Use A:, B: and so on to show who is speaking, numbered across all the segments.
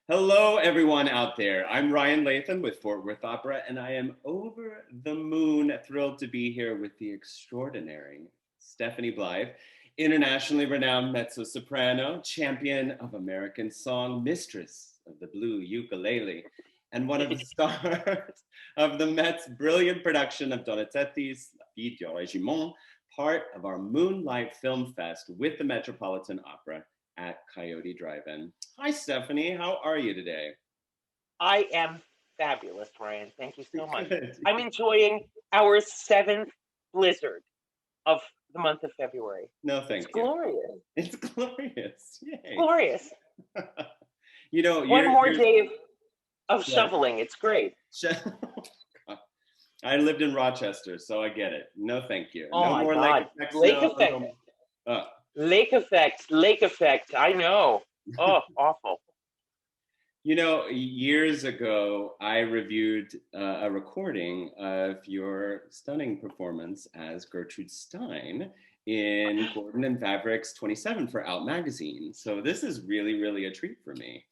A: Hello, everyone out there. I'm Ryan Lathan with Fort Worth Opera, and I am over the moon thrilled to be here with the extraordinary Stephanie Blythe, internationally renowned mezzo-soprano, champion of American song, mistress of the blue ukulele, and one of the stars of the Met's brilliant production of Donizetti's Regiment, part of our Moonlight Film Fest with the Metropolitan Opera at Coyote Drive-In. Hi, Stephanie. How are you today?
B: I am fabulous, Ryan. Thank you so much.
A: Good.
B: I'm enjoying our seventh blizzard of the month of February.
A: No,
B: It's
A: thank you.
B: glorious.
A: It's glorious. Yay.
B: Glorious.
A: You know,
B: One more
A: you're
B: day of
A: yeah.
B: shoveling. It's great.
A: I lived in Rochester, so I get it. No, thank you.
B: Oh
A: No
B: my
A: more
B: God.
A: lake effect.
B: Lake
A: snow,
B: effect.
A: no- Oh,
B: Lake effect. Lake effect. I know. Oh, awful.
A: you know, years ago, I reviewed a recording of your stunning performance as Gertrude Stein in Gordon and Favreck's 27 for Out magazine. So this is really, really a treat for me.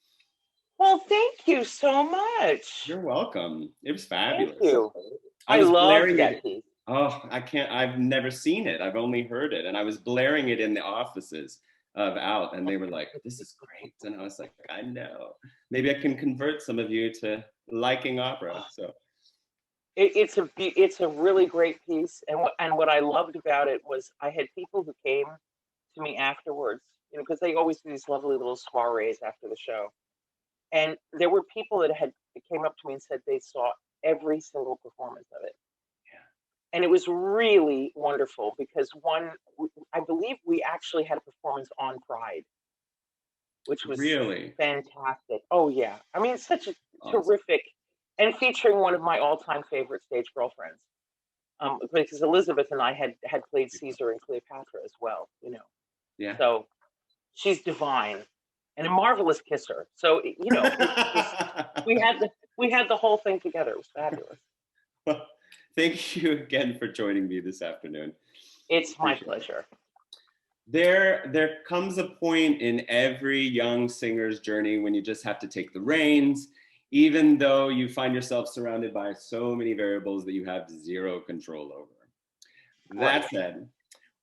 B: Well, thank you so much.
A: You're welcome. It was
B: Thank
A: fabulous.
B: you.
A: I
B: I
A: was
B: loved
A: blaring
B: that
A: it.
B: piece.
A: Oh, I've never seen it. I've only heard it. And I was blaring it in the offices of Out, and they were like, this is great. And I was like, I know. Maybe I can convert some of you to liking opera. So
B: It's a really great piece, and what I loved about it was I had people who came to me afterwards, because they always do these lovely little soirees after the show, and there were people that came up to me and said they saw every single performance of it, and it was really wonderful because I believe we actually had a performance on Pride, which was
A: really
B: fantastic. Oh yeah, I mean it's such a
A: awesome.
B: terrific, and featuring one of my all-time favorite stage girlfriends. Because Elizabeth and I had played Caesar and Cleopatra as well.
A: Yeah.
B: So she's divine and a marvelous kisser. So we had the whole thing together. It was fabulous.
A: Well, thank you again for joining me this afternoon.
B: It's my
A: Appreciate it.
B: pleasure.
A: There comes a point in every young singer's journey when you just have to take the reins, even though you find yourself surrounded by so many variables that you have zero control over. That
B: Right.
A: said,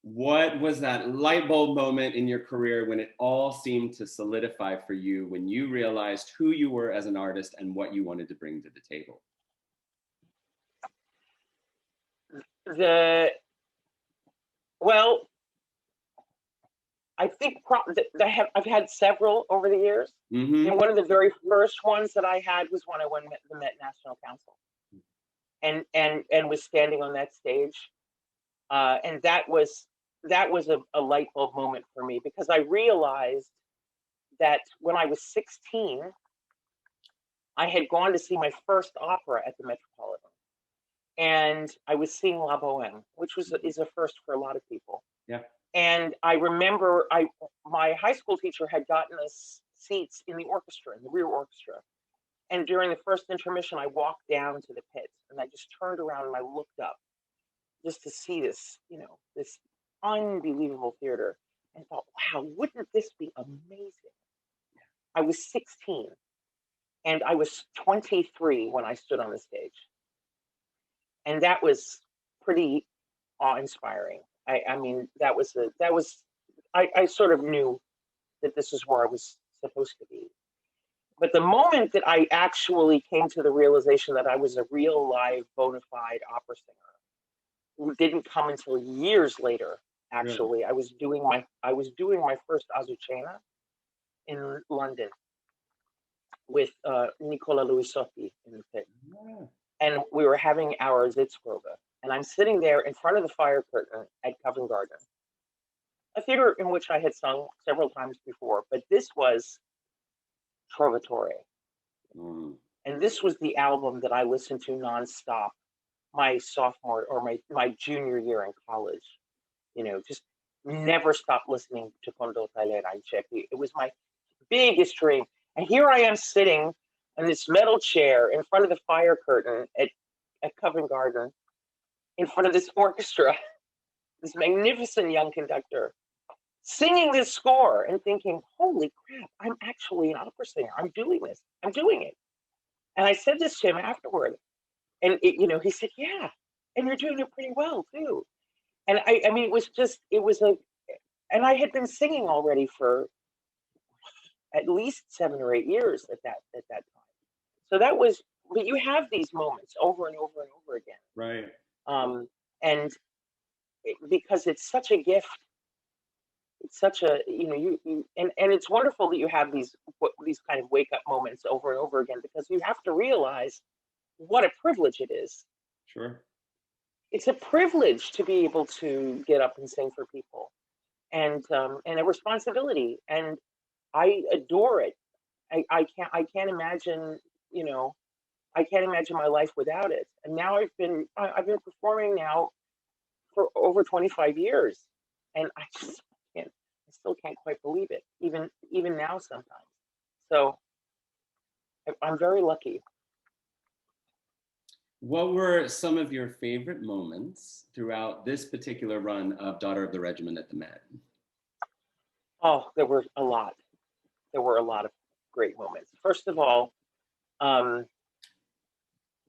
A: what was that light bulb moment in your career when it all seemed to solidify for you, when you realized who you were as an artist and what you wanted to bring to the table?
B: The well, I think I've had several over the years,
A: Mm-hmm.
B: and one of the very first ones that I had was when I won the Met National Council, and was standing on that stage, and that was a light bulb moment for me because I realized that when I was 16, I had gone to see my first opera at the Metropolitan, and I was seeing La Boheme, which is a first for a lot of people.
A: Yeah.
B: And I remember my high school teacher had gotten us seats in the orchestra, in the rear orchestra. And during the first intermission, I walked down to the pit and I just turned around and I looked up just to see this unbelievable theater and thought, wow, wouldn't this be amazing? I was 16 and I was 23 when I stood on the stage. And that was pretty awe-inspiring. I mean, I sort of knew that this is where I was supposed to be. But the moment that I actually came to the realization that I was a real live bona fide opera singer didn't come until years later. Actually, I was doing my first Azucena in London with Nicola Luisotti in the pit, and we were having our Sitzprobe, and I'm sitting there in front of the fire curtain at Covent Garden, a theater in which I had sung several times before, but this was Trovatore. And this was the album that I listened to nonstop my sophomore or my junior year in college. Just never stopped listening to Condotta e Ranchetti. It was my biggest dream. And here I am sitting in this metal chair in front of the fire curtain at Covent Garden, in front of this orchestra, this magnificent young conductor. singing this score and thinking, holy crap, I'm actually an opera singer. I'm doing this. I'm doing it. And I said this to him afterward. And, he said, yeah, and you're doing it pretty well, too. And I mean, and I had been singing already for at least 7 or 8 years at that time. So that was, but you have these moments over and over and over again.
A: Right.
B: And because it's such a gift, it's such a, and it's wonderful that you have these kind of wake up moments over and over again, because you have to realize what a privilege it is.
A: Sure.
B: It's a privilege to be able to get up and sing for people, and a responsibility, and I adore it. I can't imagine, I can't imagine my life without it. And now I've been performing now for over 25 years, and I still can't quite believe it, even now sometimes. So I'm very lucky.
A: What were some of your favorite moments throughout this particular run of Daughter of the Regiment at the Met?
B: Oh, there were a lot. There were a lot of great moments. First of all,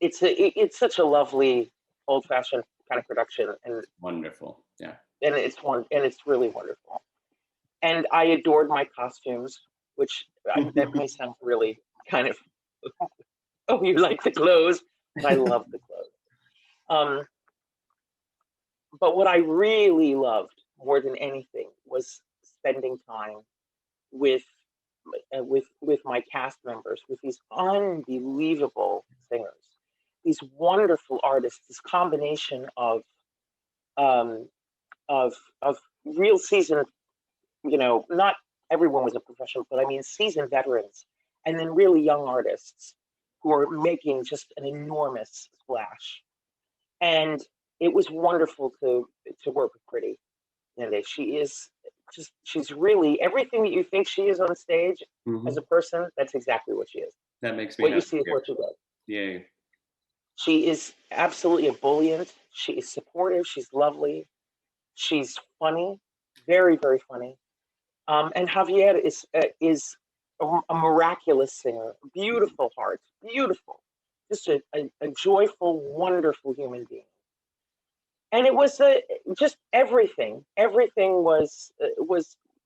B: it's such a lovely old-fashioned kind of production, and
A: Wonderful. Yeah.
B: and it's really wonderful. And I adored my costumes, which that may sound really kind of, oh, you like the clothes, but I love the clothes. But what I really loved more than anything was spending time with my cast members, with these unbelievable singers, these wonderful artists, this combination of real seasoned, not everyone was a professional, but I mean seasoned veterans, and then really young artists who are making just an enormous splash. And it was wonderful to work with Pretty. And she's really everything that you think she is on stage as a person. That's exactly what she is.
A: That makes me
B: What you
A: happy
B: see is what you get.
A: Yay.
B: She is absolutely ebullient. She is supportive. She's lovely. She's funny, very, very funny. And Javier is a miraculous singer, beautiful heart, beautiful, just a joyful, wonderful human being. And it was just everything. Everything was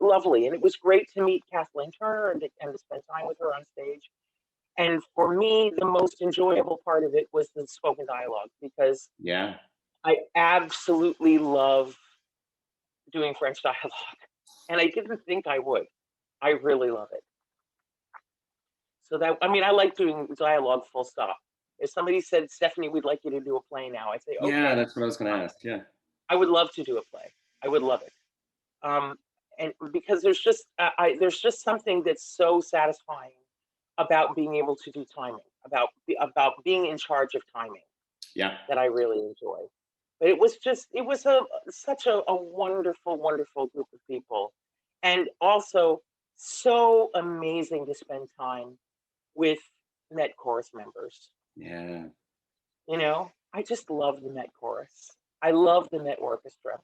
B: lovely, and it was great to meet Kathleen Turner and to spend time with her on stage. And for me, the most enjoyable part of it was the spoken dialogue, because
A: yeah,
B: I absolutely love doing French dialogue, and I didn't think I would. I really love it. So I like doing dialogue full stop. If somebody said, Stephanie, we'd like you to do a play now, I'd say, okay.
A: Yeah, that's what I was going to ask. Yeah.
B: I would love to do a play. I would love it. And because there's just something that's so satisfying about being able to do timing, about being in charge of timing.
A: Yeah.
B: That I really enjoy. But it was such a wonderful, wonderful group of people. And also so amazing to spend time with Met Chorus members.
A: Yeah.
B: I just love the Met Chorus. I love the Met Orchestra.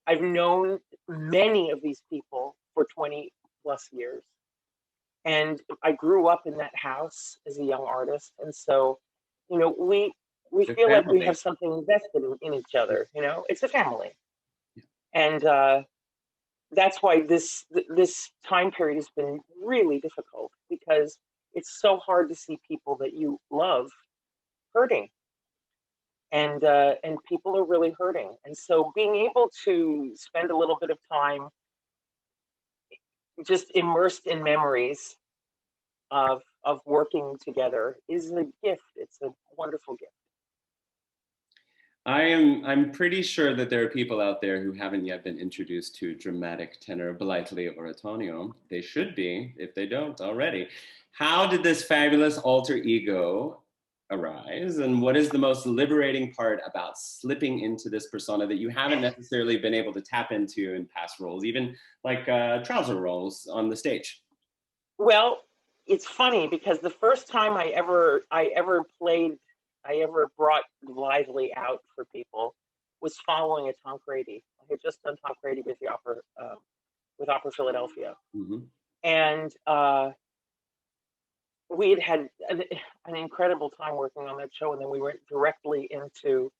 B: I've known many of these people for 20 plus years. And I grew up in that house as a young artist. And so, we feel like we have something invested in each other. It's a family. And that's why this time period has been really difficult, because it's so hard to see people that you love hurting. And people are really hurting. And so being able to spend a little bit of time just immersed in memories of working together is a gift. It's a wonderful gift.
A: I'm pretty sure that there are people out there who haven't yet been introduced to dramatic tenor Blythely Oratonio. They should be, if they don't already. How did this fabulous alter ego arise, and what is the most liberating part about slipping into this persona that you haven't necessarily been able to tap into in past roles, even like trouser roles on the stage?
B: Well, it's funny, because the first time I ever brought Blythely out for people was following a Tom Grady. I had just done Tom Grady with the opera, with Opera Philadelphia.
A: Mm-hmm.
B: And we had an incredible time working on that show. And then we went directly into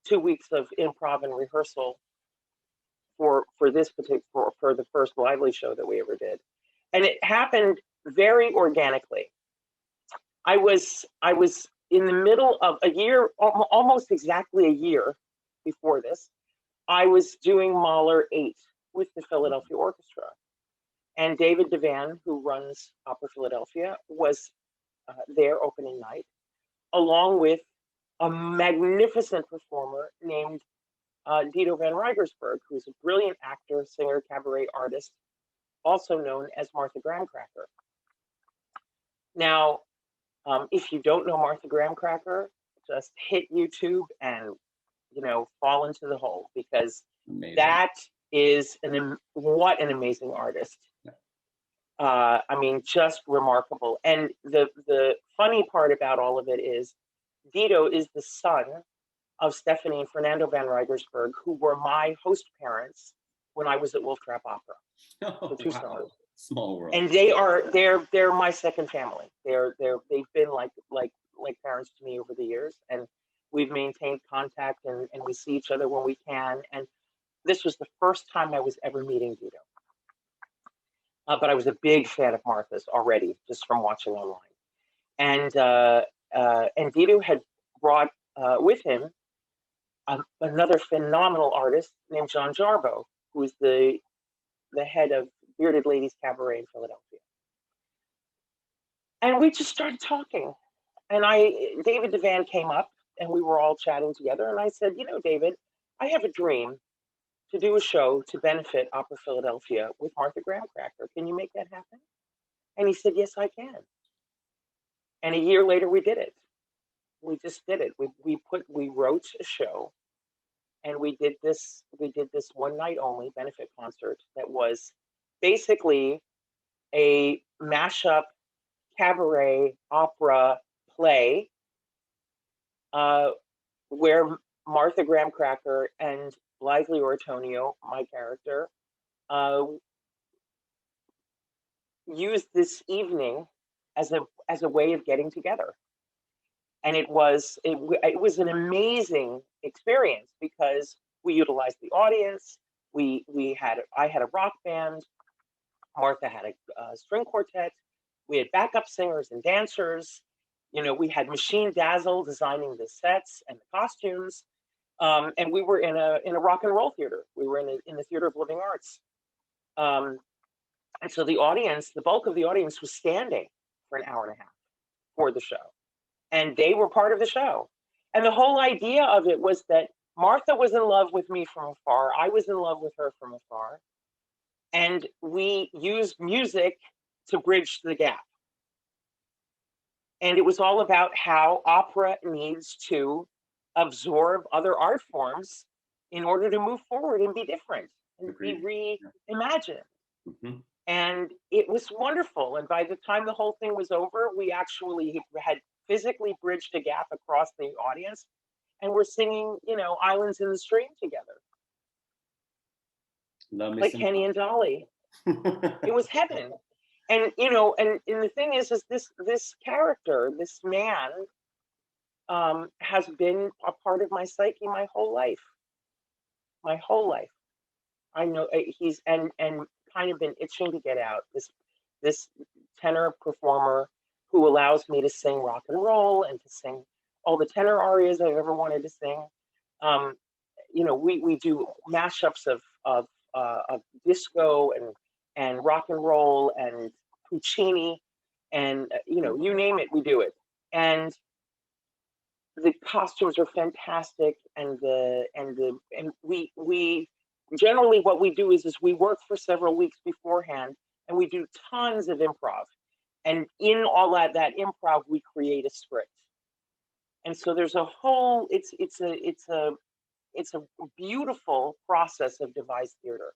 B: 2 weeks of improv and rehearsal for this particular, for the first Blythely show that we ever did. And it happened very organically. I was in the middle of a year, almost exactly a year before this, I was doing Mahler 8 with the Philadelphia Orchestra. And David Devan, who runs Opera Philadelphia, was there opening night, along with a magnificent performer named Dito van Rijgersberg, who's a brilliant actor, singer, cabaret artist, also known as Martha Graham Cracker. Now, if you don't know Martha Graham Cracker, just hit YouTube and, fall into the hole, because
A: Amazing.
B: that is what an amazing artist. I mean, just remarkable. And the funny part about all of it is Dito is the son of Stephanie and Fernando van Rijgersberg, who were my host parents when I was at Wolf Trap Opera.
A: Oh, wow. Small world.
B: And they're my second family. They've been like parents to me over the years, and we've maintained contact, and we see each other when we can. And this was the first time I was ever meeting Dito. But I was a big fan of Martha's already, just from watching online. And Dito had brought with him another phenomenal artist named John Jarbo, who is the head of Bearded Ladies Cabaret in Philadelphia. And we just started talking. And David Devan came up, and we were all chatting together. And I said, David, I have a dream to do a show to benefit Opera Philadelphia with Martha Graham Cracker. Can you make that happen? And he said, yes, I can. And a year later, we did it. We just did it. We wrote a show, and we did this one night only benefit concert that was basically a mashup cabaret opera play, where Martha Graham Cracker and Blythely Oratonio, my character, used this evening as a way of getting together. And it was an amazing experience, because we utilized the audience. I had a rock band. Martha had a string quartet. We had backup singers and dancers. We had Machine Dazzle designing the sets and the costumes. And we were in a rock and roll theater. We were in the Theater of Living Arts. And so the bulk of the audience was standing for an hour and a half for the show. And they were part of the show. And the whole idea of it was that Martha was in love with me from afar. I was in love with her from afar. And we used music to bridge the gap. And it was all about how opera needs to absorb other art forms in order to move forward and be different and be reimagined. Mm-hmm. And it was wonderful. And by the time the whole thing was over, we actually had physically bridged a gap across the audience, and we're singing, Islands in the Stream together. Like Kenny and Dolly. It was heaven. And and the thing is this character, this man, has been a part of my psyche my whole life. I know he's and kind of been itching to get out. This tenor performer who allows me to sing rock and roll and to sing all the tenor arias I've ever wanted to sing. We do mashups of disco and rock and roll and Puccini, and you name it, we do it. And the costumes are fantastic, and we generally what we do is we work for several weeks beforehand, and we do tons of improv. And in all that improv, we create a script. And so there's a whole it's a beautiful process of devised theater.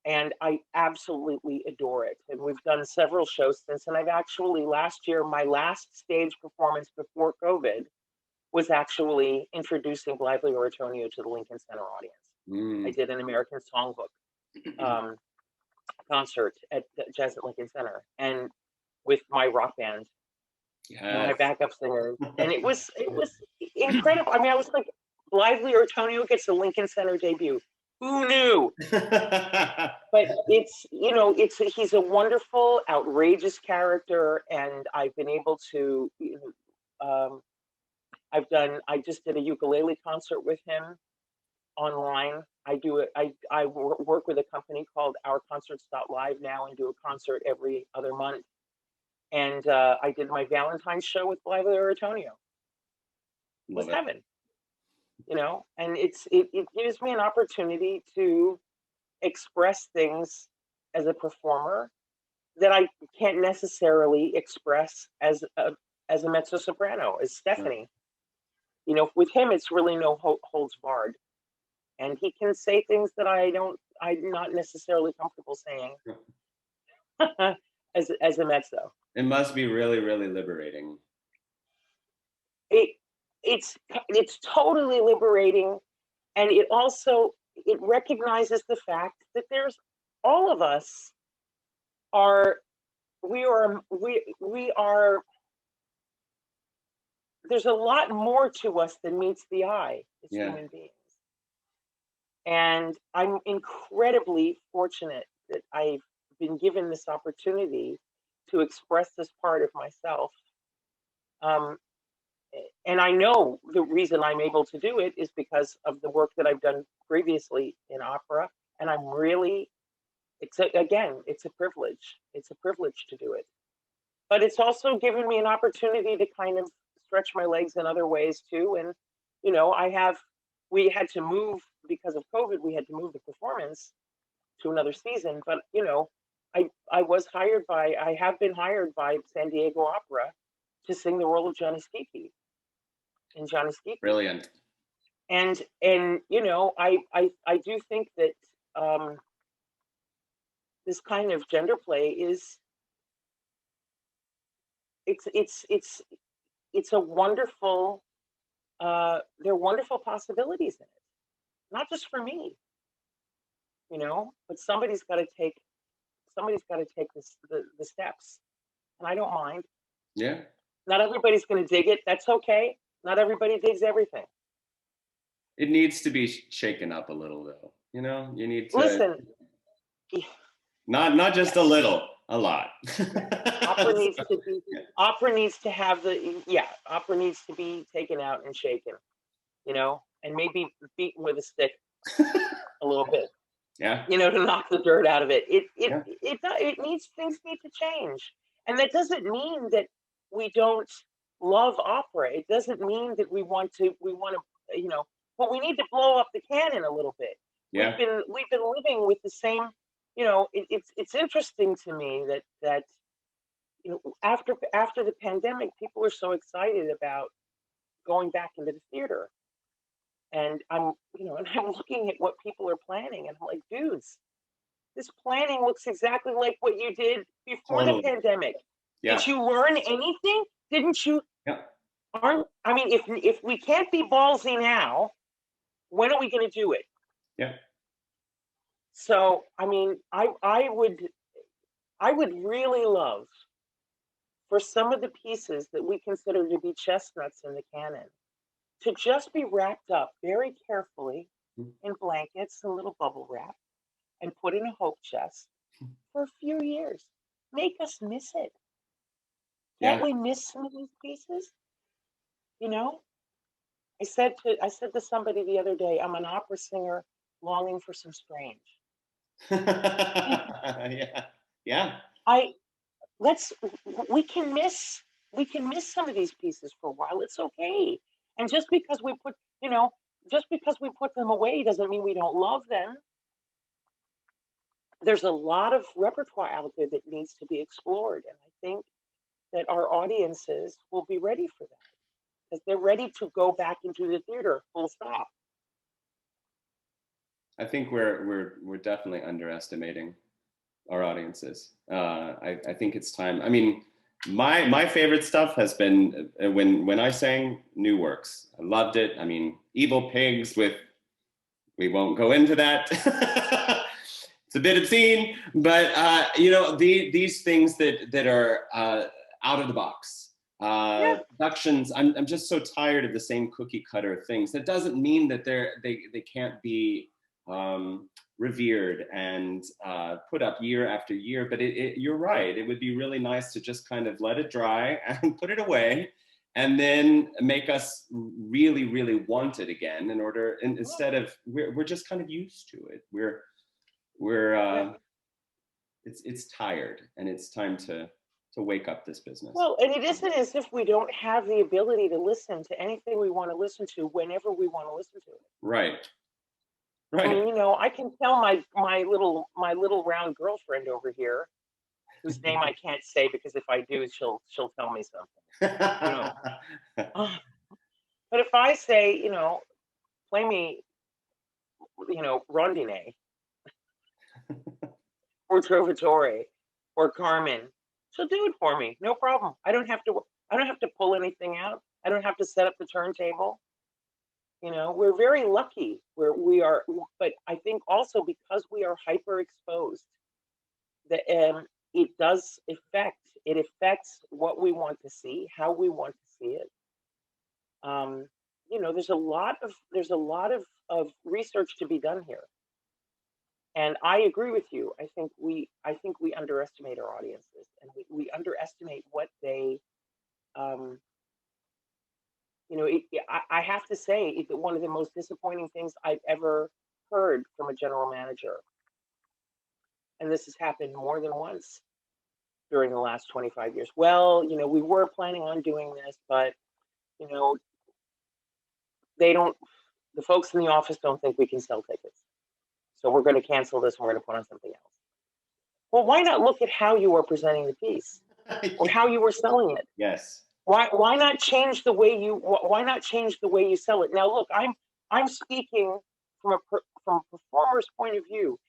B: And I absolutely adore it. And we've done several shows since. And I've actually, last year, my last stage performance before COVID was actually introducing Blythely Oratonio to the Lincoln Center audience. I did an American songbook. concert at Jazz at Lincoln Center, and with my rock band and my
A: Yes.
B: backup singers, and it was incredible. I mean, I was like, Blythely Oratonio gets a Lincoln Center debut. Who knew? But it's, he's a wonderful, outrageous character, and I've been able to, I just did a ukulele concert with him online. I work with a company called OurConcerts.live now and do a concert every other month. And I did my Valentine's show with Blythely Oratonio. It was heaven, and it gives me an opportunity to express things as a performer that I can't necessarily express as a mezzo-soprano, as Stephanie. With him, it's really no holds barred, and he can say things that I'm not necessarily comfortable saying as a mezzo.
A: It must be really, really liberating.
B: It's totally liberating, and it recognizes the fact that there's all of us we are there's a lot more to us than meets the eye as human beings. And I'm incredibly fortunate that I've been given this opportunity to express this part of myself. And I know the reason I'm able to do it is because of the work that I've done previously in opera. And I'm really, it's a privilege. It's a privilege to do it. But it's also given me an opportunity to kind of stretch my legs in other ways too. And, we had to move because of COVID, we had to move the performance to another season. But, I have been hired by San Diego Opera to sing the role of Johnny Skiki in Johnny Skiki.
A: Brilliant.
B: And I do think that this kind of gender play is it's a wonderful there are wonderful possibilities in it, not just for me, but somebody's got to take the steps, and I don't mind.
A: Yeah.
B: Not everybody's going to dig it. That's okay. Not everybody digs everything.
A: It needs to be shaken up a little, though. You need to
B: listen.
A: Not just a little, a lot.
B: Opera needs to be. Opera needs to have Opera needs to be taken out and shaken, and maybe beaten with a stick a little bit.
A: Yeah.
B: To knock the dirt out of it. Things need to change, and that doesn't mean that we don't love opera. It doesn't mean that we want to, but we need to blow up the cannon a little bit.
A: Yeah.
B: We've been living with the same, it's interesting to me that after the pandemic, people are so excited about going back into the theater. And I'm looking at what people are planning, and I'm like, dudes, this planning looks exactly like what you did before the pandemic. Yeah. Did you learn anything? Didn't you?
A: Yeah.
B: If we can't be ballsy now, when are we going to do it?
A: Yeah.
B: So, I would really love for some of the pieces that we consider to be chestnuts in the canon to just be wrapped up very carefully in blankets, a little bubble wrap, and put in a hope chest for a few years. Make us miss it. Can't we miss some of these pieces? I said to somebody the other day, I'm an opera singer longing for some strange.
A: Yeah.
B: We can miss some of these pieces for a while. It's okay. And just because we put them away doesn't mean we don't love them. There's a lot of repertoire out there that needs to be explored, and I think that our audiences will be ready for that because they're ready to go back into the theater. Full stop.
A: I think we're definitely underestimating our audiences. I think it's time. My favorite stuff has been when I sang new works. I loved it. Evil Pigs with, we won't go into that. It's a bit obscene, but you know, these things that are out of the box.
B: Yeah.
A: Productions, I'm just so tired of the same cookie cutter things. That doesn't mean that they can't be revered and put up year after year, but you're right. It would be really nice to just kind of let it dry and put it away, and then make us really, really want it again. Instead of we're just kind of used to it. It's tired, and it's time to wake up this business.
B: Well, and it isn't as if we don't have the ability to listen to anything we want to listen to whenever we want to listen to it.
A: Right.
B: I mean,
A: Right.
B: you know, I can tell my little round girlfriend over here, whose name I can't say because if I do, she'll tell me something. know. But if I say, you know, play me, you know, Rondine or Trovatore or Carmen, she'll do it for me, no problem. I don't have to pull anything out. I don't have to set up the turntable. You know, we're very lucky where we are, but I think also because we are hyperexposed, that it affects what we want to see, how we want to see it. You know, there's a lot of research to be done here, and I agree with you. I think we underestimate our audiences, and we underestimate what they. You know, I have to say that one of the most disappointing things I've ever heard from a general manager, and this has happened more than once during the last 25 years. Well, you know, we were planning on doing this, but, you know, the folks in the office don't think we can sell tickets. So we're going to cancel this and we're going to put on something else. Well, why not look at how you are presenting the piece or how you were selling it?
A: Yes.
B: Why not change the way you sell it? Now, look, I'm speaking from a performer's point of view,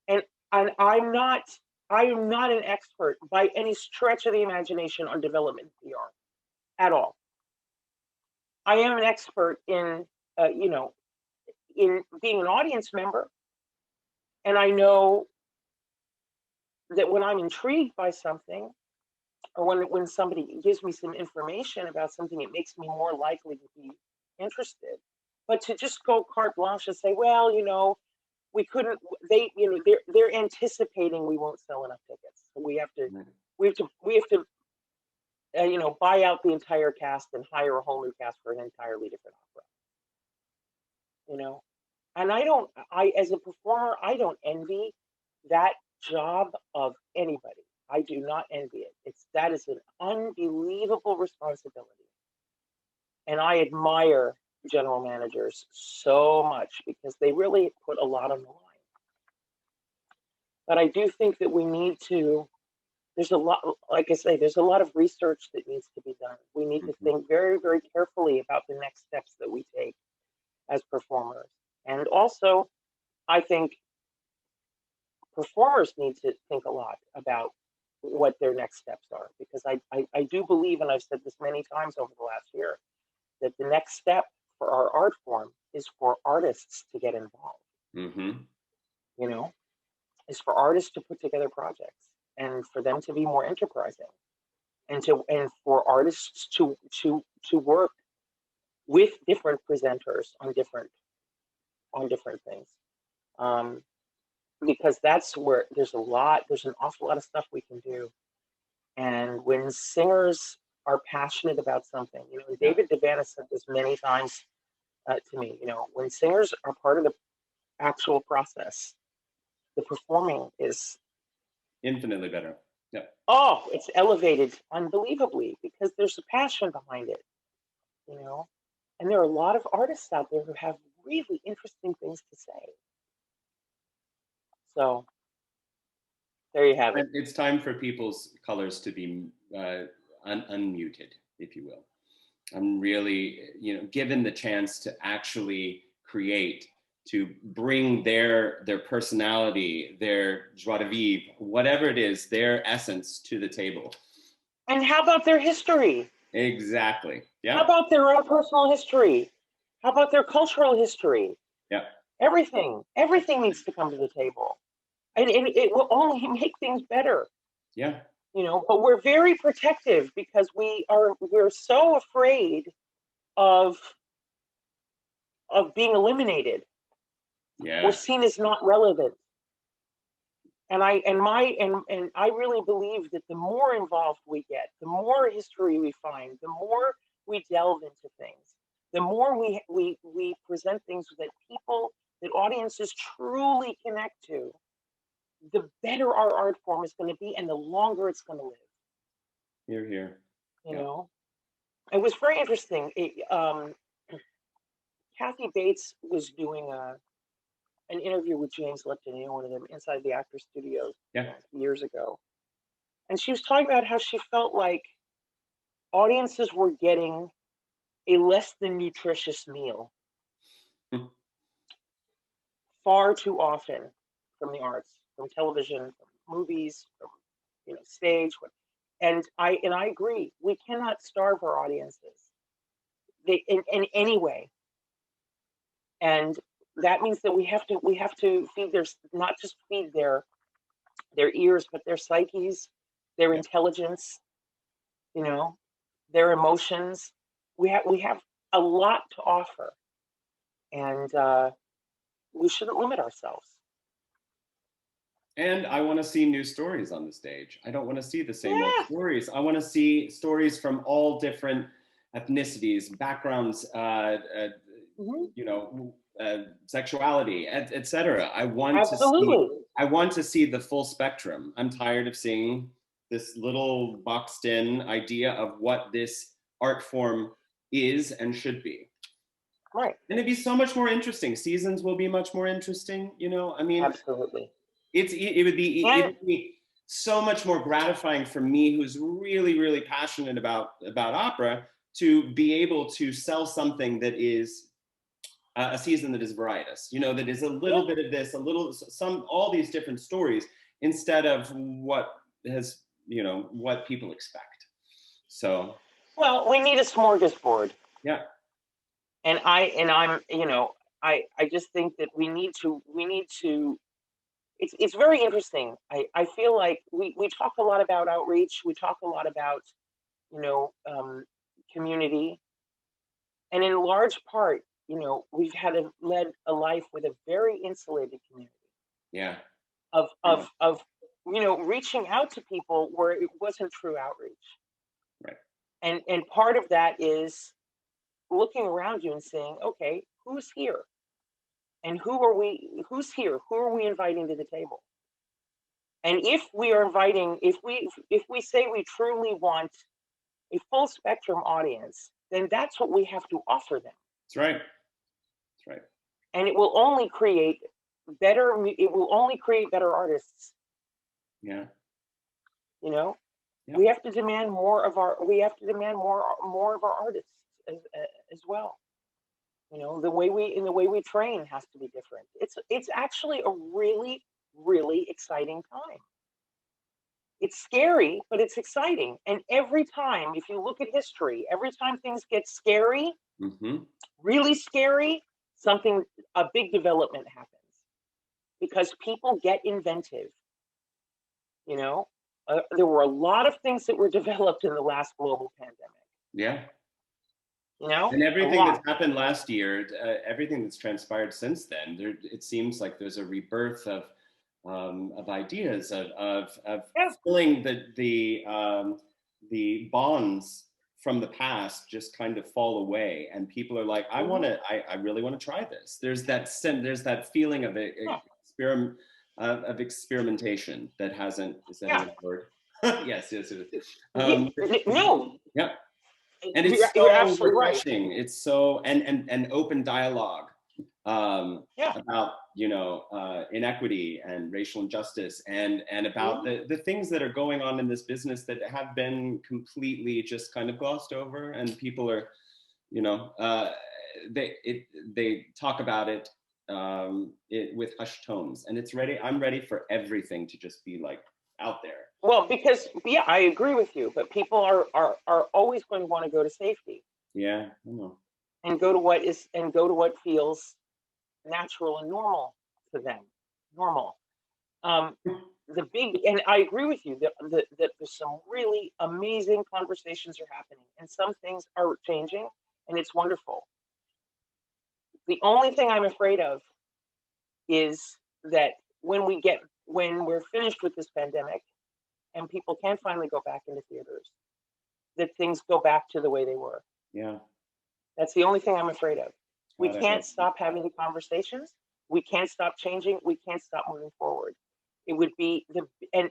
B: and I am not an expert by any stretch of the imagination on development PR at all. I am an expert in you know, in being an audience member, and I know that when I'm intrigued by something, or when somebody gives me some information about something, it makes me more likely to be interested. But to just go carte blanche and say, well, you know, we couldn't, you know, they're anticipating we won't sell enough tickets, so we have to you know, buy out the entire cast and hire a whole new cast for an entirely different opera. You know, and as a performer, I don't envy that job of anybody. I do not envy it. That is an unbelievable responsibility. And I admire general managers so much because they really put a lot on the line. But I do think that we need to, there's a lot, like I say, there's a lot of research that needs to be done. We need to think very, very carefully about the next steps that we take as performers. And also, I think performers need to think a lot about what their next steps are, because I do believe, and I've said this many times over the last year, that the next step for our art form is for artists to get involved. You know, is for artists to put together projects and for them to be more enterprising, and for artists to work with different presenters on different things. Because that's where there's an awful lot of stuff we can do. And when singers are passionate about something, you know, David Devanna said this many times to me, you know, when singers are part of the actual process, the performing is
A: infinitely better. Yeah.
B: Oh, it's elevated unbelievably because there's a passion behind it, you know. And there are a lot of artists out there who have really interesting things to say. So there you have it.
A: It's time for people's colors to be unmuted, if you will. I'm really, you know, given the chance to actually create, to bring their personality, their joie de vivre, whatever it is, their essence to the table.
B: And how about their history?
A: Exactly. Yeah.
B: How about their own personal history? How about their cultural history?
A: Yeah.
B: Everything needs to come to the table. and it will only make things better.
A: Yeah.
B: But we're very protective because we're so afraid of being eliminated or
A: Yeah.
B: seen as not relevant. And I really believe that the more involved we get, the more history we find, the more we delve into things, the more we present things that audiences truly connect to, the better our art form is going to be and the longer it's going to live.
A: Here, here.
B: You
A: Yeah.
B: know, it was very interesting. Kathy Bates was doing an interview with James Lipton, one of them, inside the Actors Studios
A: Yeah.
B: years ago. And she was talking about how she felt like audiences were getting a less than nutritious meal far too often from the arts, from television, from movies, from stage. And I agree. We cannot starve our audiences in any way. And that means that we have to feed not just feed their ears, but their psyches, their intelligence, their emotions. We have a lot to offer, and we shouldn't limit ourselves.
A: And I want to see new stories on the stage. I don't want to see the same old
B: Yeah.
A: stories. I want to see stories from all different ethnicities, backgrounds, sexuality, etc. I want
B: Absolutely.
A: to see the full spectrum. I'm tired of seeing this little boxed in idea of what this art form is and should be.
B: Right.
A: And it'd be so much more interesting. Seasons will be much more interesting. I mean,
B: Absolutely.
A: it would be so much more gratifying for me, who's really, really passionate about opera, to be able to sell something that is a season that is varietous, that is a little bit of this, all these different stories, instead of what people expect. So,
B: well, we need a smorgasbord.
A: Yeah.
B: And I just think that we need to it's very interesting. I feel like we talk a lot about outreach, we talk a lot about community, and in large part we've led a life with a very insulated community.
A: Yeah.
B: Of reaching out to people where it wasn't true outreach.
A: Right.
B: And part of that is looking around you and saying, okay, who's here? And who's here? Who are we inviting to the table? And if we say we truly want a full spectrum audience, then that's what we have to offer them.
A: That's right. That's right.
B: And it will only create better artists.
A: Yeah.
B: Yeah. We have to demand more of our artists as well. The way we train has to be different. It's actually a really, really exciting time. It's scary, but it's exciting. And every time, if you look at history, every time things get scary, really scary, a big development happens. Because people get inventive. There were a lot of things that were developed in the last global pandemic.
A: Yeah. And everything that's happened last year, everything that's transpired since then, it seems like there's a rebirth of ideas of filling the bonds from the past just kind of fall away, and people are like, I really want to try this. There's that feeling of of experimentation that hasn't. Is that a word? Yes, it is.
B: No.
A: Yeah. And it's so refreshing. Right. It's so and open dialogue about inequity and racial injustice and about the things that are going on in this business that have been completely just kind of glossed over, and people are they talk about it with hushed tones, and I'm ready for everything to just be like out there.
B: Well, because I agree with you, but people are always going to want to go to safety.
A: Yeah, I know.
B: And go to what feels natural and normal to them. Normal. The big, and I agree with you that there's some really amazing conversations are happening, and some things are changing, and it's wonderful. The only thing I'm afraid of is that when we're finished with this pandemic and people can finally go back into theaters, that things go back to the way they were.
A: Yeah.
B: That's the only thing I'm afraid of. We
A: God, I
B: can't
A: hope.
B: stop having the conversations. We can't stop changing. We can't stop moving forward. It would be and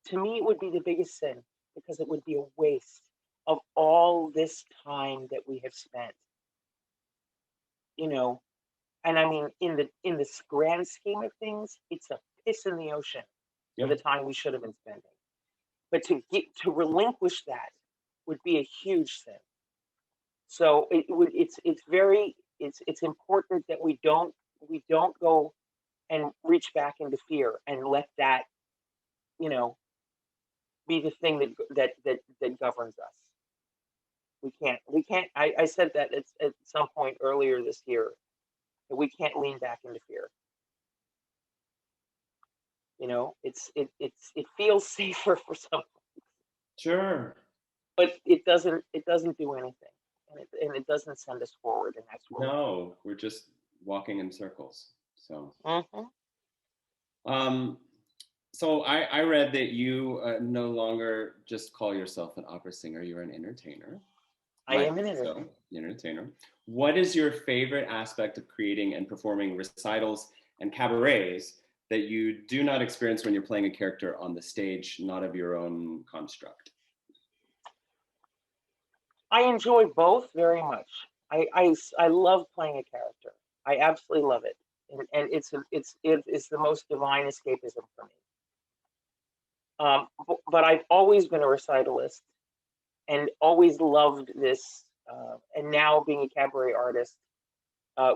B: to me it would be the biggest sin, because it would be a waste of all this time that we have spent. You know, and I mean in this grand scheme of things, it's a piss in the ocean for
A: Yeah.
B: the time we should have been spending. But to relinquish that would be a huge sin. So it's important that we don't go and reach back into fear and let that, you know, be the thing that governs us. We can't. I said that at some point earlier this year, that we can't lean back into fear. It feels safer for some,
A: Sure.
B: but it doesn't do anything, and it doesn't send us forward, and that's where
A: No, we're just walking in circles. So,
B: Mhm.
A: um, so I read that you no longer just call yourself an opera singer; you're an entertainer.
B: I
A: Right.
B: am an
A: So,
B: entertainer.
A: entertainer. What is your favorite aspect of creating and performing recitals and cabarets that you do not experience when you're playing a character on the stage, not of your own construct?
B: I enjoy both very much. I love playing a character. I absolutely love it, and it's the most divine escapism for me. But I've always been a recitalist and always loved this. And now being a cabaret artist,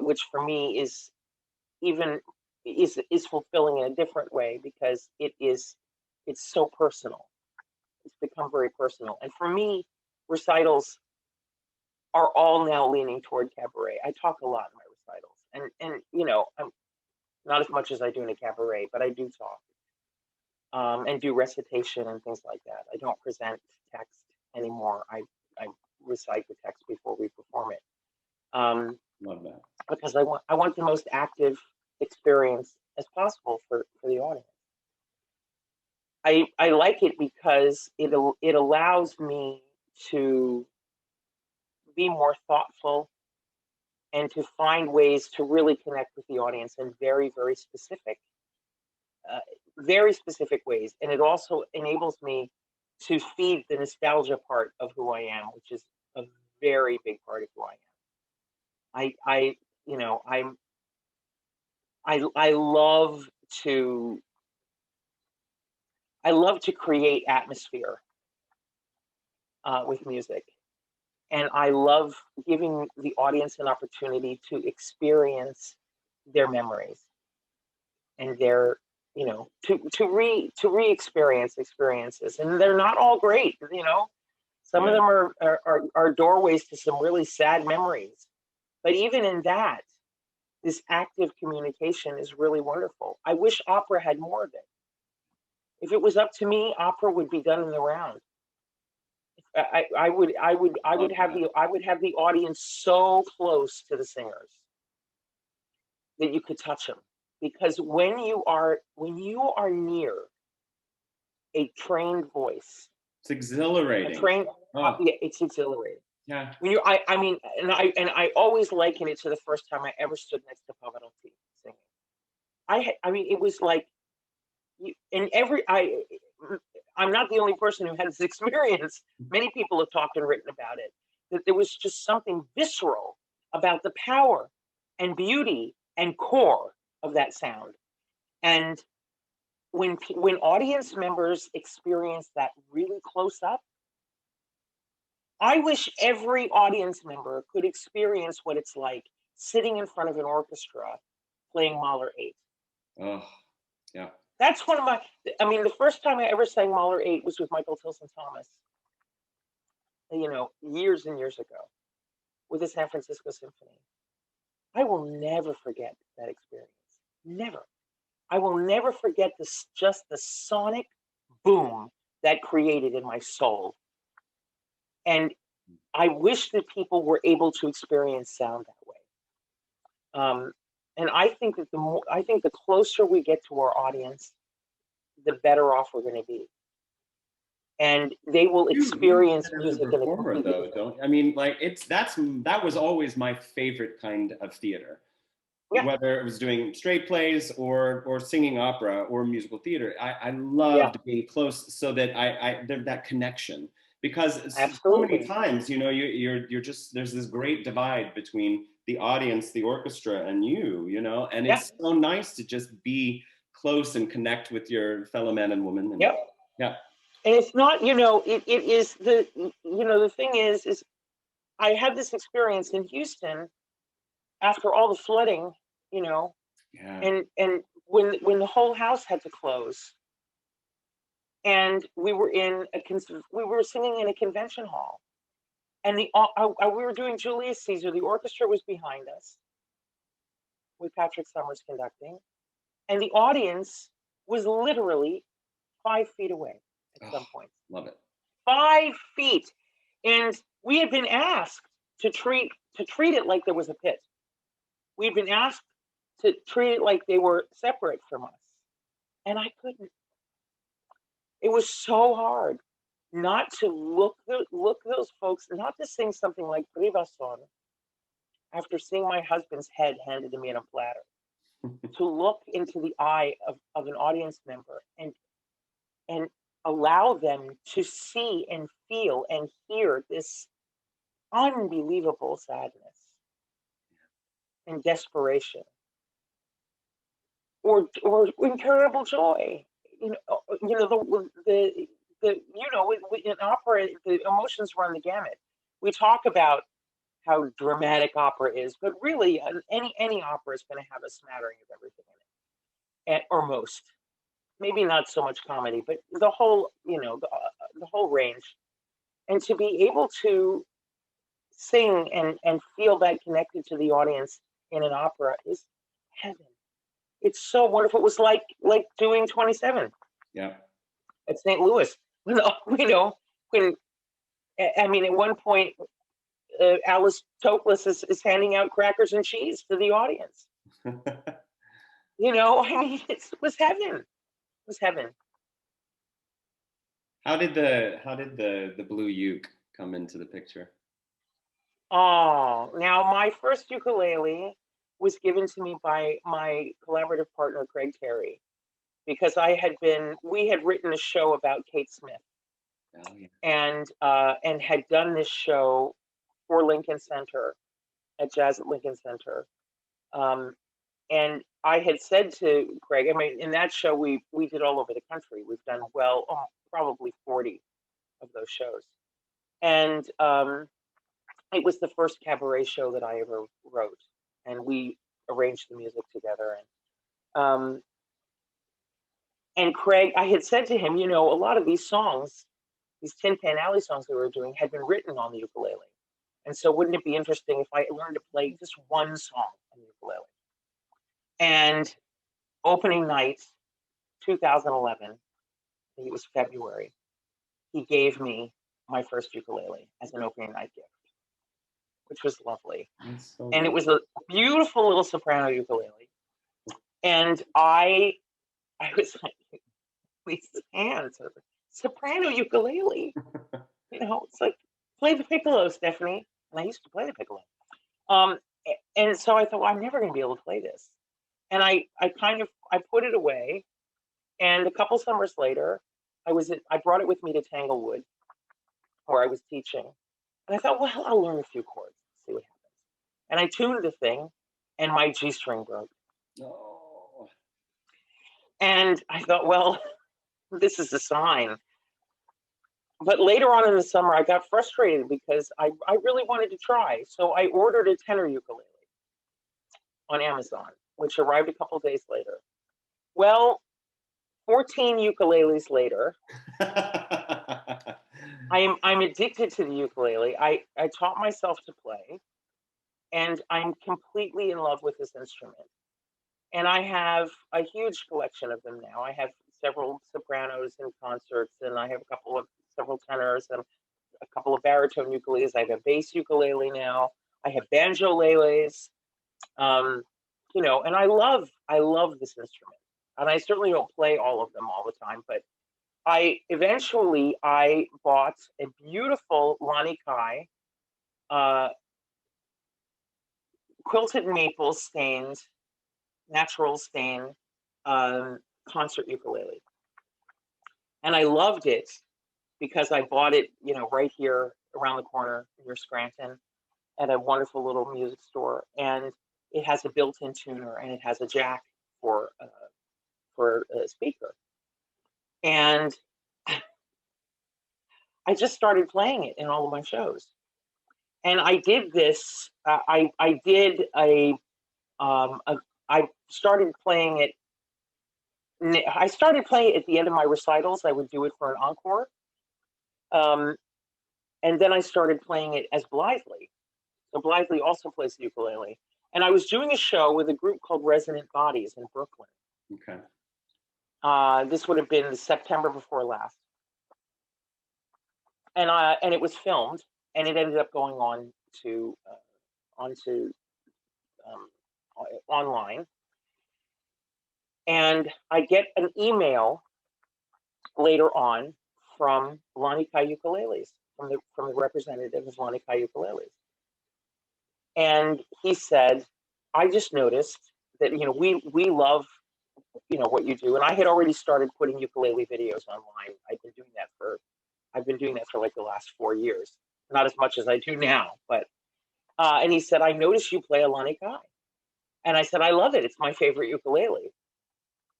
B: which for me even is fulfilling in a different way, because it's so personal. It's become very personal, and for me, recitals are all now leaning toward cabaret. I talk a lot in my recitals, and I'm not as much as I do in a cabaret, but I do talk, and do recitation and things like that. I don't present text anymore. I recite the text before we perform it,
A: Love that.
B: because I want the most active experience as possible for the audience. I like it because it allows me to be more thoughtful and to find ways to really connect with the audience in uh, very specific ways. And it also enables me to feed the nostalgia part of who I am, which is a very big part of who I am. I you know, I to I love to create atmosphere with music, and I love giving the audience an opportunity to experience their memories and their to re-experience experiences, and they're not all great. Some of
A: Yeah.
B: them are doorways to some really sad memories, but even in that, this active communication is really wonderful. I wish opera had more of it. If it was up to me, opera would be done in the round. I would
A: Love
B: have
A: that.
B: the audience so close to the singers that you could touch them, because when you are near a trained voice,
A: It's exhilarating. Oh,
B: yeah, it's exhilarating.
A: yeah.
B: I mean, and I always liken it to the first time I ever stood next to Pavarotti singing. I mean, it was like in every I'm not the only person who had this experience. Many people have talked and written about it. That there was just something visceral about the power and beauty and core of that sound. And when audience members experience that really close up, I wish every audience member could experience what it's like sitting in front of an orchestra playing Mahler 8.
A: Oh, yeah.
B: That's one of my, I mean, the first time I ever sang Mahler 8 was with Michael Tilson Thomas, years and years ago, with the San Francisco Symphony. I will never forget that experience. Never. I will never forget this, just the sonic boom that created in my soul. And I wish that people were able to experience sound that way. And I think that I think the closer we get to our audience, the better off we're going to be. And they will experience
A: As a
B: music in a
A: performer,
B: completely
A: though,
B: different way.
A: don't I mean, like that was always my favorite kind of theater.
B: Yeah.
A: Whether it was doing straight plays or singing opera or musical theater, I
B: Yeah,
A: loved being close so that that connection, because so many
B: absolutely.
A: times, you know, you're just, there's this great divide between the audience, the orchestra, and you know, and
B: Yeah,
A: it's so nice to just be close and connect with your fellow men and women. And
B: yeah.
A: yeah,
B: And it's not, it is the thing is I had this experience in Houston after all the flooding, you know,
A: yeah,
B: and when the whole house had to close, and we were we were singing in a convention hall, and we were doing Julius Caesar. The orchestra was behind us with Patrick Summers conducting, and the audience was literally 5 feet away at
A: oh,
B: some point.
A: love it.
B: 5 feet, and we had been asked to treat it like there was a pit. We'd been asked to treat it like they were separate from us, and I couldn't. It was so hard not to look those folks, not to sing something like Privason after seeing my husband's head handed to me in a platter, to look into the eye of an audience member and allow them to see and feel and hear this unbelievable sadness and desperation, or incredible joy. In opera, the emotions run the gamut. We talk about how dramatic opera is, but really, any opera is going to have a smattering of everything in it, or most. Maybe not so much comedy, but the whole, the whole range. And to be able to sing and feel that connected to the audience in an opera is heaven. It's so wonderful. It was like doing 27
A: Yeah.
B: at St. Louis. When I mean, at one point, Alice Toklas is handing out crackers and cheese to the audience. I mean, it was heaven. It was heaven.
A: How did the blue uke come into the picture?
B: Oh, now my first ukulele was given to me by my collaborative partner Craig Terry, because we had written a show about Kate Smith,
A: Oh yeah.
B: and had done this show for Lincoln Center, at Jazz at Lincoln Center. And I had said to Craig, I mean, in that show we did all over the country. We've done probably 40 of those shows, and it was the first cabaret show that I ever wrote, and we arranged the music together. And Craig, I had said to him, a lot of these songs, these Tin Pan Alley songs we were doing, had been written on the ukulele. And so wouldn't it be interesting if I learned to play just one song on the ukulele? And opening night, 2011, I think it was February, he gave me my first ukulele as an opening night gift, which was lovely.
A: So
B: And it was a beautiful little soprano ukulele. And I was like, these hands, soprano ukulele. It's like, play the piccolo, Stephanie. And I used to play the piccolo. And so I thought, well, I'm never going to be able to play this. And I put it away. And a couple summers later, I brought it with me to Tanglewood, where I was teaching. And I thought, well, I'll learn a few chords, see what happens. And I tuned the thing, and my G string broke.
A: Oh.
B: And I thought, well, this is a sign. But later on in the summer, I got frustrated because I really wanted to try. So I ordered a tenor ukulele on Amazon, which arrived a couple days later. Well, 14 ukuleles later, I'm addicted to the ukulele. I taught myself to play, and I'm completely in love with this instrument. And I have a huge collection of them now. I have several sopranos in concerts, and I have several tenors and a couple of baritone ukuleles. I have a bass ukulele now. I have banjoleles. Um, and I love this instrument. And I certainly don't play all of them all the time, but I bought a beautiful Lani Kai, uh, quilted maple stained, natural stain, um, concert ukulele. And I loved it because I bought it, right here around the corner near Scranton at a wonderful little music store. And it has a built-in tuner and it has a jack for a speaker. And I just started playing it in all of my shows. And I did this. I did I started playing it. I started playing it at the end of my recitals. I would do it for an encore. Um, and then I started playing it as Blythely. So Blythely also plays the ukulele. And I was doing a show with a group called Resonant Bodies in Brooklyn.
A: Okay.
B: This would have been September before last. And it was filmed, and it ended up going on to onto online. And I get an email later on from Lani Kai Ukuleles, from the representative of Lani Kai Ukuleles. And he said, I just noticed that, we love, what you do. And I had already started putting ukulele videos online. I've been doing that for like the last 4 years. Not as much as I do now, but, and he said, I noticed you play a Lani Kai. And I said, I love it. It's my favorite ukulele.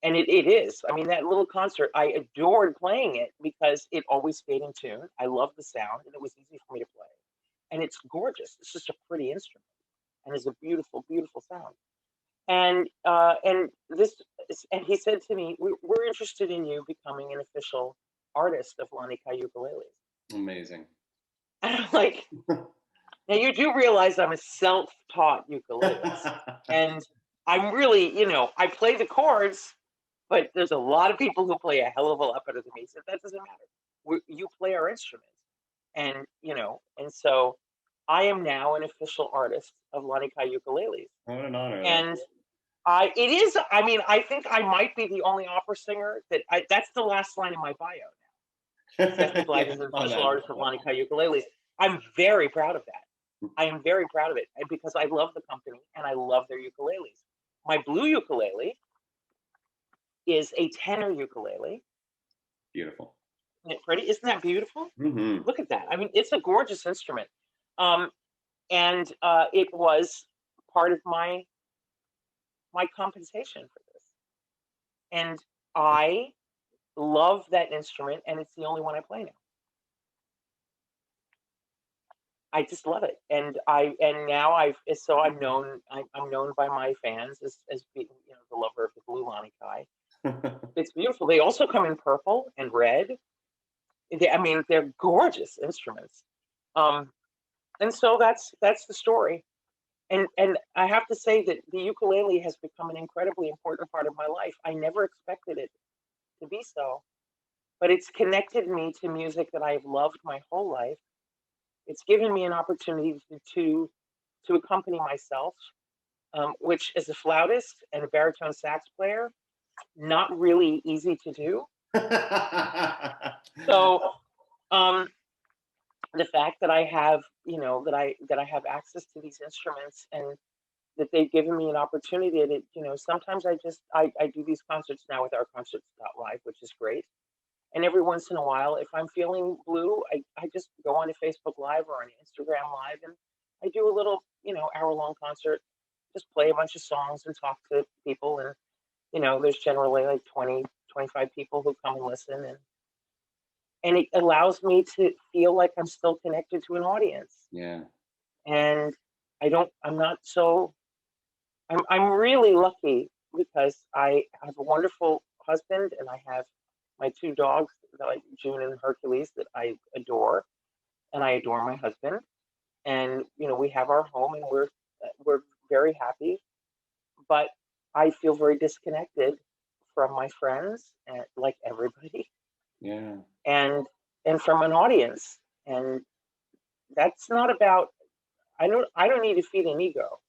B: And it is. I mean, that little concert, I adored playing it because it always stayed in tune. I love the sound, and it was easy for me to play. And it's gorgeous. It's just a pretty instrument, and it's a beautiful, beautiful sound. And he said to me, "We're interested in you becoming an official artist of Lani Kai ukuleles."
A: Amazing.
B: And I'm like, now you do realize I'm a self-taught ukulelist, and I'm really, I play the chords. But there's a lot of people who play a hell of a lot better than me. So that doesn't matter. You play our instrument. And, and so I am now an official artist of Lani Kai ukuleles.
A: What an honor.
B: And I think I might be the only opera singer that's the last line in my bio now. Stephanie Blythe is an official artist of Lani Kai ukuleles. I'm very proud of that. I am very proud of it because I love the company and I love their ukuleles. My blue ukulele is a tenor ukulele.
A: Beautiful.
B: Isn't it pretty? Isn't that beautiful?
A: Mm-hmm.
B: Look at that. I mean, it's a gorgeous instrument. And it was part of my compensation for this. And I love that instrument, and it's the only one I play now. I just love it, and now I'm known by my fans as being, the lover of the blue Lani Kai. It's beautiful. They also come in purple and red. They're gorgeous instruments. And so that's the story. And I have to say that the ukulele has become an incredibly important part of my life. I never expected it to be so, but it's connected me to music that I've loved my whole life. It's given me an opportunity to accompany myself, which as a flautist and a baritone sax player, not really easy to do. So the fact that I have, that I have access to these instruments and that they've given me an opportunity to, sometimes I do these concerts now with our concerts.live, which is great. And every once in a while, if I'm feeling blue, I just go on to Facebook Live or on Instagram Live and I do a little, hour-long concert, just play a bunch of songs and talk to people. And there's generally like 20, 25 people who come and listen, and it allows me to feel like I'm still connected to an audience.
A: Yeah.
B: And I'm really lucky because I have a wonderful husband and I have my 2 dogs, like June and Hercules, that I adore, and I adore my husband. And we have our home and we're very happy. But I feel very disconnected from my friends, and like everybody,
A: Yeah.
B: and from an audience. And that's not about. I don't need to feed an ego.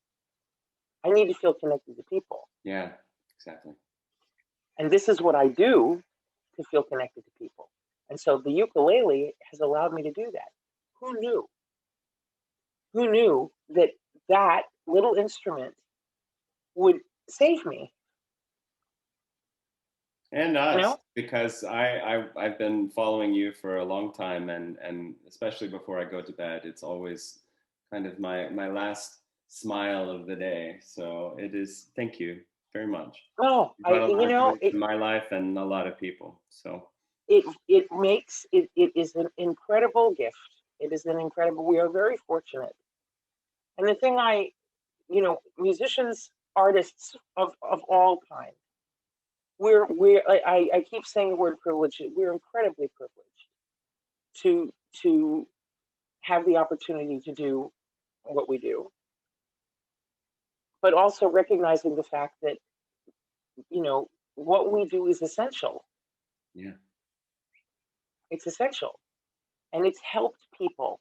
B: I need to feel connected to people.
A: Yeah. Exactly.
B: And this is what I do to feel connected to people. And so the ukulele has allowed me to do that. Who knew? Who knew that that little instrument would save me?
A: And
B: You
A: us,
B: know?
A: because I've been following you for a long time, and especially before I go to bed, it's always kind of my last smile of the day. So it is. Thank you very much.
B: No,
A: You
B: I
A: brought a lot
B: you
A: of
B: know
A: joy to my life and a lot of people. So
B: it is an incredible gift. It is an incredible. We are very fortunate. And the thing musicians, artists of all kinds, I keep saying the word privilege. We're incredibly privileged to have the opportunity to do what we do, but also recognizing the fact that what we do is essential.
A: yeah,
B: It's essential, and it's helped people.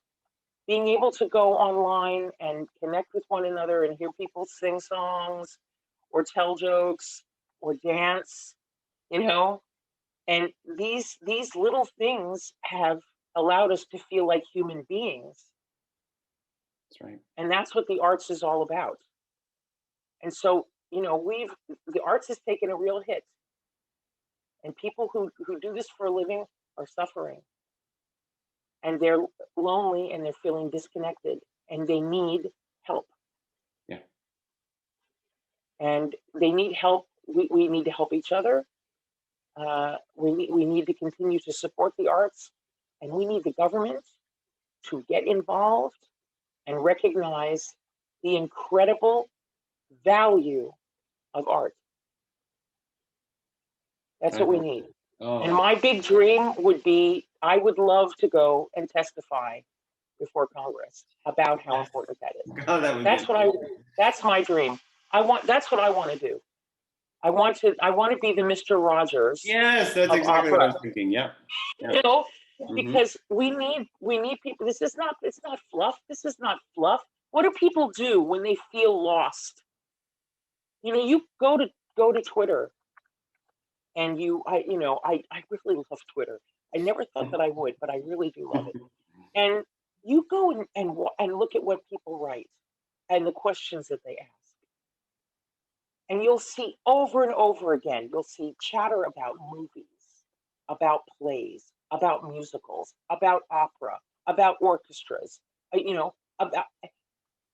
B: Being able to go online and connect with one another and hear people sing songs or tell jokes or dance, you know, and these little things have allowed us to feel like human beings,
A: that's right.
B: and that's what the arts is all about. And so the arts has taken a real hit, and people who do this for a living are suffering, and they're lonely, and they're feeling disconnected, and they need help.
A: Yeah,
B: And they need help. We need to help each other. We need to continue to support the arts, and we need the government to get involved and recognize the incredible value of art. That's
A: I
B: what we
A: hope.
B: need. And
A: Oh,
B: my big dream would be, I would love to go and testify before Congress about how important that is.
A: God, that would be.
B: That's what that's my dream. That's what I want to do. I want to be the Mr. Rogers
A: Yes, that's
B: of
A: exactly what I
B: opera.
A: was thinking. Yeah, yeah.
B: You know,
A: Hmm.
B: because we need people. It's not fluff. This is not fluff. What do people do when they feel lost? You go to Twitter, and I really love Twitter. I never thought that I would, but I really do love it. And you go and look at what people write and the questions that they ask. And you'll see over and over again, you'll see chatter about movies, about plays, about musicals, about opera, about orchestras. About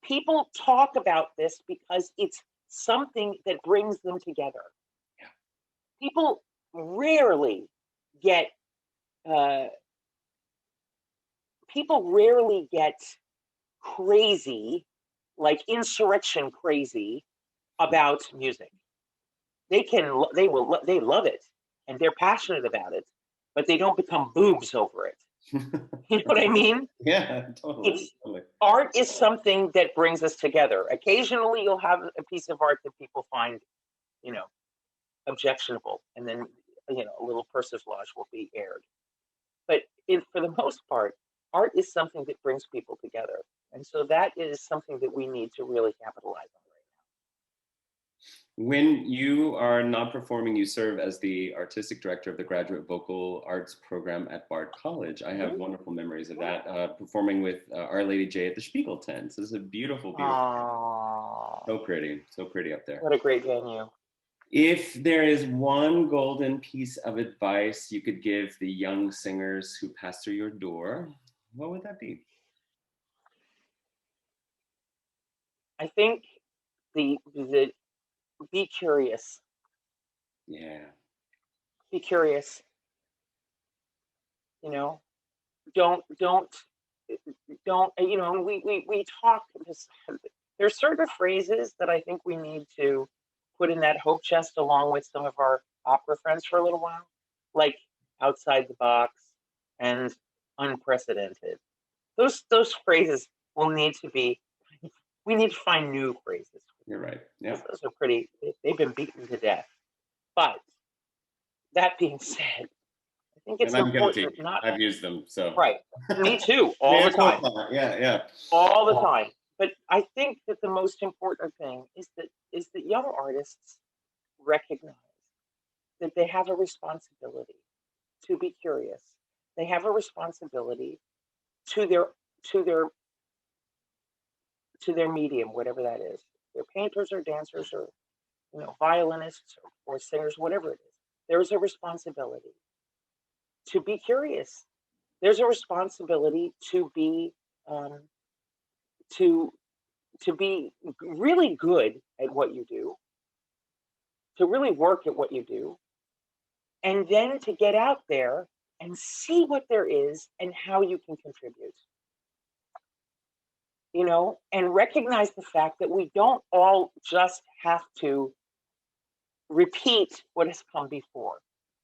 B: people talk about this because it's something that brings them together. People rarely get uh, people rarely get crazy, like insurrection crazy about music. They love it, and they're passionate about it, but they don't become boobs over it. You know what I mean?
A: Yeah, totally,
B: It's
A: totally.
B: art is something that brings us together. Occasionally, you'll have a piece of art that people find, you know, objectionable, and then a little persiflage will be aired. But for the most part, art is something that brings people together, and so that is something that we need to really capitalize on right
A: When you are not performing, you serve as the artistic director of the graduate vocal arts program at Bard College. I
B: now.
A: have wonderful memories of that, performing with Our Lady J at the Spiegel tent. This is a beautiful, beautiful,
B: Oh,
A: so pretty up there.
B: what a great venue!
A: If there is one golden piece of advice you could give the young singers who pass through your door, what would that be?
B: I think the be curious,
A: Yeah,
B: be curious. You know, don't. We talk. There's certain phrases that I think we need to put in that hope chest along with some of our opera friends for a little while, like outside the box and unprecedented. Those phrases will need to be. We need to find new phrases
A: You're right. Yeah.
B: Those are pretty, they've been beaten to death. But that being said, I think it's
A: And I'm guilty.
B: important not,
A: I've used them. So
B: right, me too, all
A: yeah,
B: the time.
A: yeah, yeah.
B: All the time. But I think that the most important thing is that young artists recognize that they have a responsibility to be curious. They have a responsibility to their to their to their medium, whatever that is. They're painters or dancers or violinists or singers, whatever it is. There's a responsibility to be curious. There's a responsibility to be um, to to be really good at what you do, to really work at what you do, and then to get out there and see what there is and how you can contribute. And recognize the fact that we don't all just have to repeat what has come before.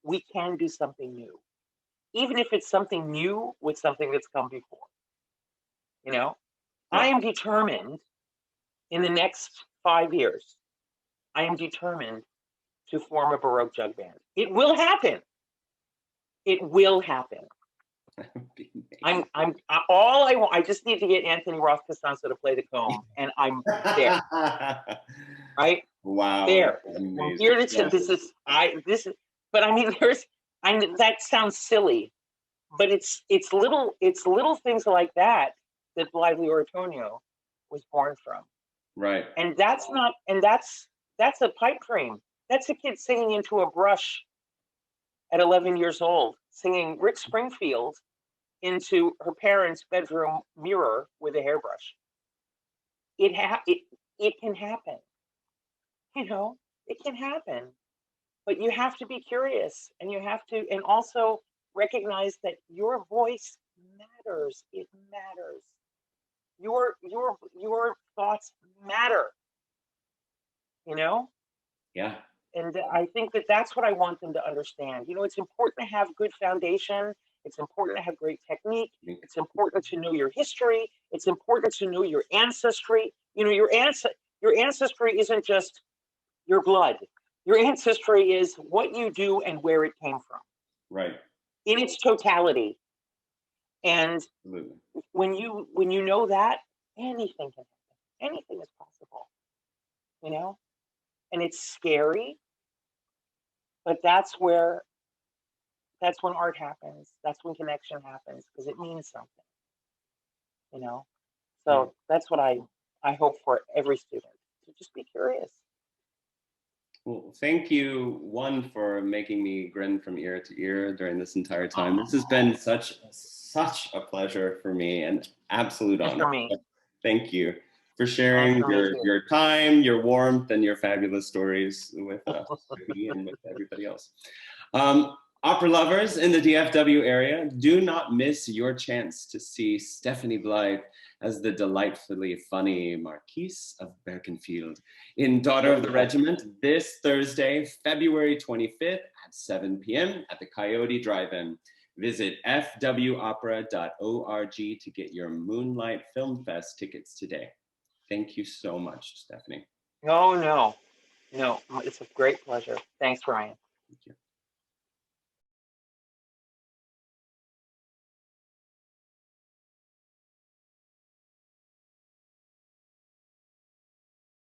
B: We can do something new, even if it's something new with something that's come before. I am determined in the next 5 years, I am determined to form a Baroque jug band. It will happen. It will happen. All I want. I just need to get Anthony Roth Costanzo to play the comb, and I'm there. Right?
A: Wow.
B: There.
A: Amazing.
B: I'm here to. This is. But I mean, that sounds silly, but it's little things like that Blythely Oratonio was born from.
A: Right.
B: And that's a pipe dream. That's a kid singing into a brush at 11 years old, singing Rick Springfield into her parents' bedroom mirror with a hairbrush. It can happen. It can happen. But you have to be curious, and you have to, and also recognize that your voice matters. It matters. Your thoughts matter.
A: Yeah.
B: And I think that that's what I want them to understand. It's important to have good foundation. It's important to have great technique. It's important to know your history. It's important to know your ancestry. Your ancestry isn't just your blood. Your ancestry is what you do and where it came from.
A: Right.
B: In its totality. And
A: Absolutely.
B: when you know that, anything can happen. Anything is possible. And it's scary, but that's when art happens. That's when connection happens, because it means something. So that's what I hope for every student, to just be curious.
A: Well, thank you, one, for making me grin from ear to ear during this entire time. This has been such a pleasure for me, and absolute honor.
B: For me.
A: Thank you for sharing your time, your warmth, and your fabulous stories with us, me, and with everybody else. Opera lovers in the DFW area, do not miss your chance to see Stephanie Blythe as the delightfully funny Marquise of Berkenfield in Daughter of the Regiment this Thursday, February 25th at 7 p.m. at the Coyote Drive-In. Visit fwopera.org to get your Moonlight Film Fest tickets today. Thank you so much, Stephanie.
B: Oh, no. It's a great pleasure. Thanks, Ryan.
A: Thank you.